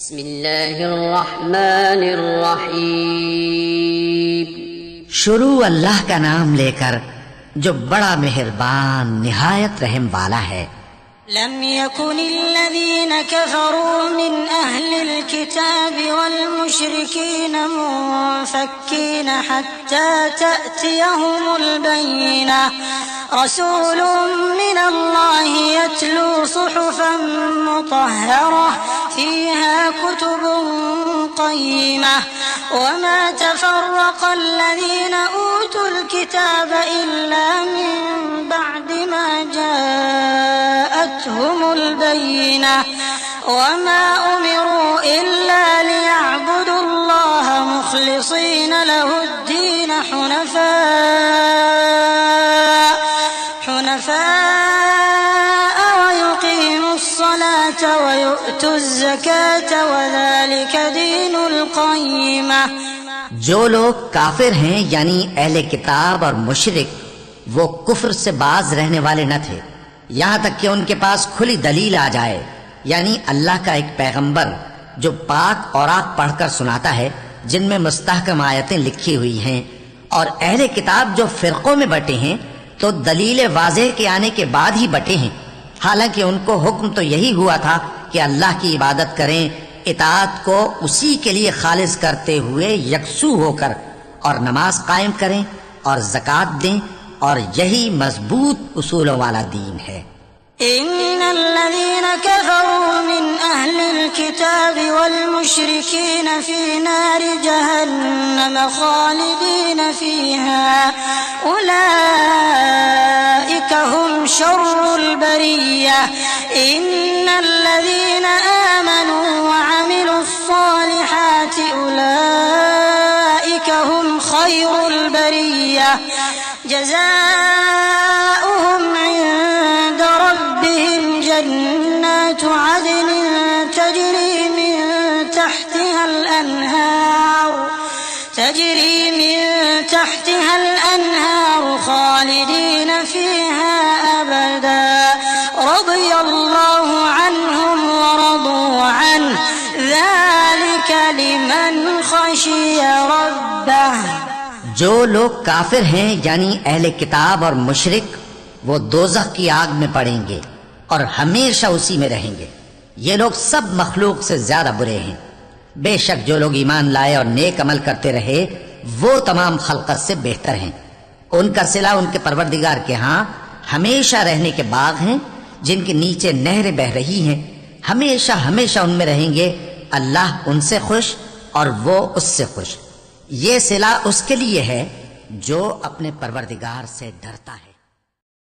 बिस्मिल्लाहिर्रहमानिर्रहीम। शुरू अल्लाह का नाम लेकर जो बड़ा मेहरबान निहायत रहम वाला है। लम यकुनिल्लज़ीन कफ़रू मिन अहलिल किताबि वल मुशरिकीन मुनफ़क्कीन हत्ता तअतियहुमुल बय्यिना रसूलुम मिनल्लाहि यत्लू सुहुफ़न मुतहहरह फ़ीहा कुतुबुन क़य्यिमह वमा तफ़र्रक़ल्लज़ीन ऊतुल किताब इल्ला मिन बअदि मा जाअतहुमुल बय्यिनह वमा उमिरू इल्ला लियअबुदुल्लाह मुख़लिसीन लहुद्दीन हुनफ़ाअ वयुक़ीमुस्सलाता वयु'तुज़्ज़काता वज़ालिक दीनुल क़य्यिमह। जो लोग काफिर हैं यानी अहले किताब और मुशरिक, वो कुफ्र से बाज रहने वाले न थे यहाँ तक कि उनके पास खुली दलील आ जाए, यानी अल्लाह का एक पैगंबर जो पाक औरात पढ़कर सुनाता है जिनमें मुस्तहकम आयतें लिखी हुई हैं। और अहले किताब जो फिरकों में बटे हैं तो दलील वाज़ेह के आने के बाद ही बटे हैं। हालांकि उनको हुक्म तो यही हुआ था कि अल्लाह की इबादत करें, इताअत को उसी के लिए खालिस करते हुए यकसू होकर, और नमाज कायम करें और ज़कात दें, और यही मजबूत उसूलों वाला दीन है। इन्नल्लज़ीन कफ़रू मिन अहलिल किताबि वल मुशरिकीन फ़ी नारि जहन्नम ख़ालिदीन फ़ीहा उलाइका हुम शर्रुल बरिय्यह इन्नल्लज़ीन आमनू व अमिलुस्सालिहाति उलाइका हुम खैरुल बरिय्यह जज़ाउहुम इंद रब्बिहिम जन्नातु अदनिन तजरी मिन तहतिहा अल-अनहार खालिदीन फीहा अबदा रज़ियल्लाहु अन्हुम व रदू अन्हु ज़ालिका लिमन खशिया रब्बह। जो लोग काफिर हैं यानी अहले किताब और मुशरिक, वो दोज़ख की आग में पड़ेंगे और हमेशा उसी में रहेंगे। ये लोग सब मखलूक से ज्यादा बुरे हैं। बेशक जो लोग ईमान लाए और नेक अमल करते रहे वो तमाम खल्क़त से बेहतर हैं। उनका सिला उनके परवरदिगार के यहाँ हमेशा रहने के बाग हैं जिनके नीचे नहरें बह रही हैं। हमेशा हमेशा उनमें रहेंगे। अल्लाह उनसे खुश और वो उससे खुश। ये सिला उसके लिए है जो अपने परवरदिगार से डरता है।